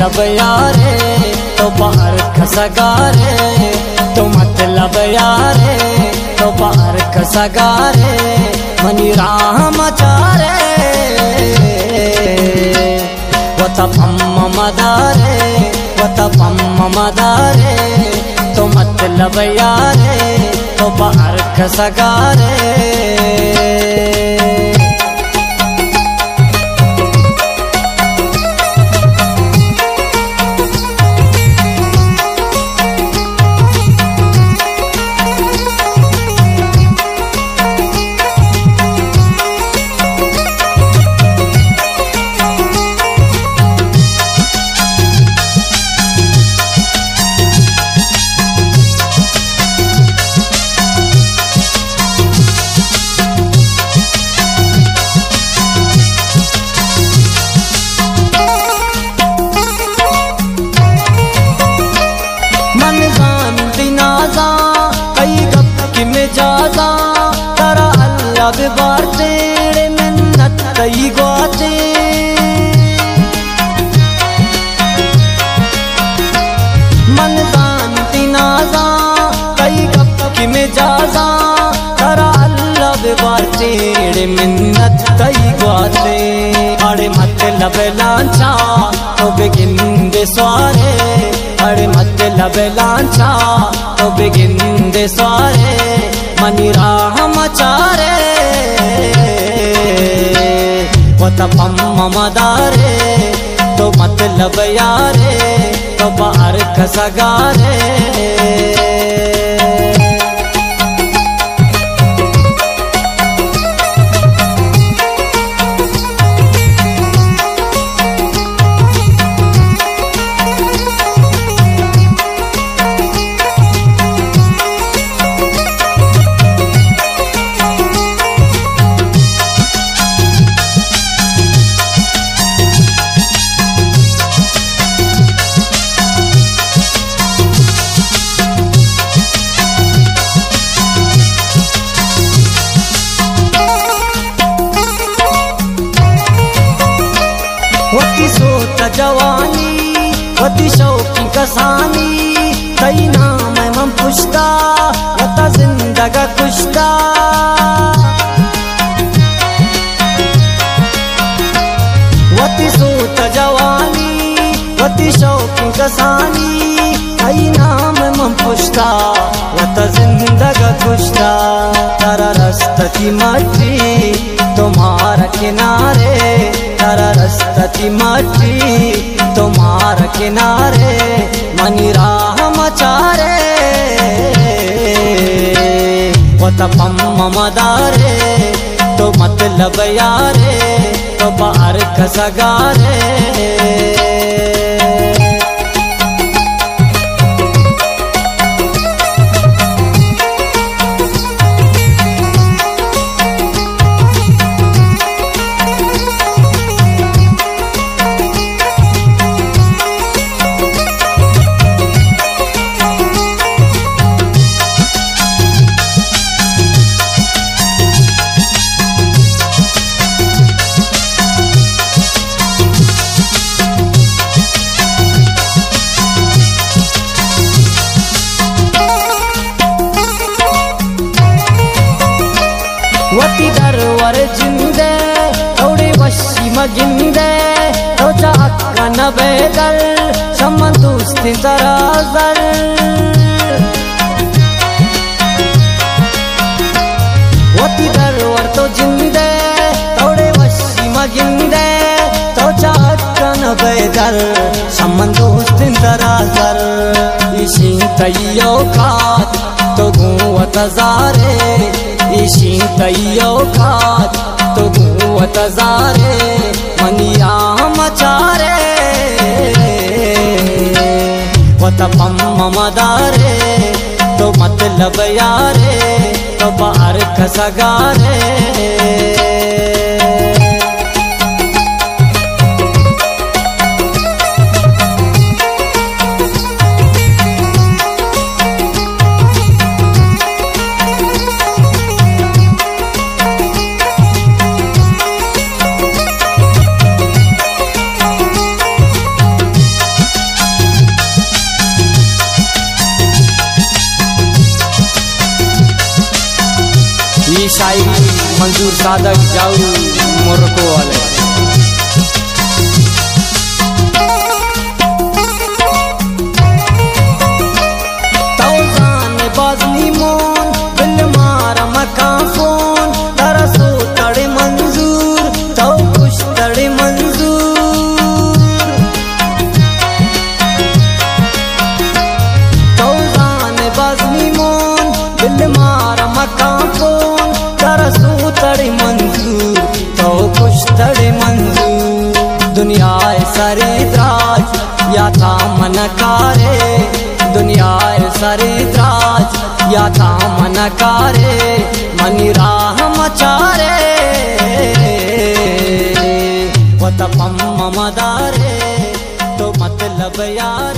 मतलब यारे तो बाहर खसगारे, तो मतलब यारे तो बाहर खसगारे मनी राम चारे वतपम मदारे वतपम मदारे, तो मतलब यारे तो बाहर खसगारे। बार तेरे मिन्नत कई गाते मन जानती नाजा कई गप की मिजाजा तरा अल्लाह बार तेरे मिन्नत कई गाते। अरे मतलब लांचा तो बिगिन दे स्वारे, अरे मतलब लांचा तो बिगिन दे स्वारे मनी राम चारे वतपम मदारे, तो मतलब यारे तो बाहर खसगारे। जवानी वती शौकी कसानी कई नाम मम पुश्ता वता जिंदगा कुश्ता, वती सोत जवानी वती शौकी कसानी कई नाम मम पुश्ता वता जिंदगा कुश्ता। तारा रास्ता की मट्टी तुम्हारा किनारे, तारा रास्ता की मट्टी तुम्हारा किनारे मनी राम चारे वतपम मदारे, तो मतलब यारे तो बाहर खसगारे। वती दरवर जिंदे थोड़ी वशी मगिंदे तो चाक न बेदल समन दोस्ती दराजल। वती दरवर तो जिंदे थोड़ी वशी मगिंदे तो चाक न बेदल समन दोस्ती दराजल। इसी तैयो खात तो गुवत जारे, इशी तैयो खात तो गुवत जारे मनी राम चारे वतपम मदारे, तो मतलब यारे तो बाहर खसगारे। ये शायरी मंजूर सादक जाऊ मोरको वाले। तौजान बाजनी मोन दिल मारा मका फोन तरसो तड़े मंजूर तो कुछ तड़े मंजूर। तौजान बाजनी मोन दिल मारा मका फोन तरसो तड़े मंजूर तो कुछ तड़े मंजूर। दुनिया सारे द्राज या था मनकारे दुनिया सारे द्राज या था मनकारे मनी राह मचारे वत पम मदारे तो मतलब यार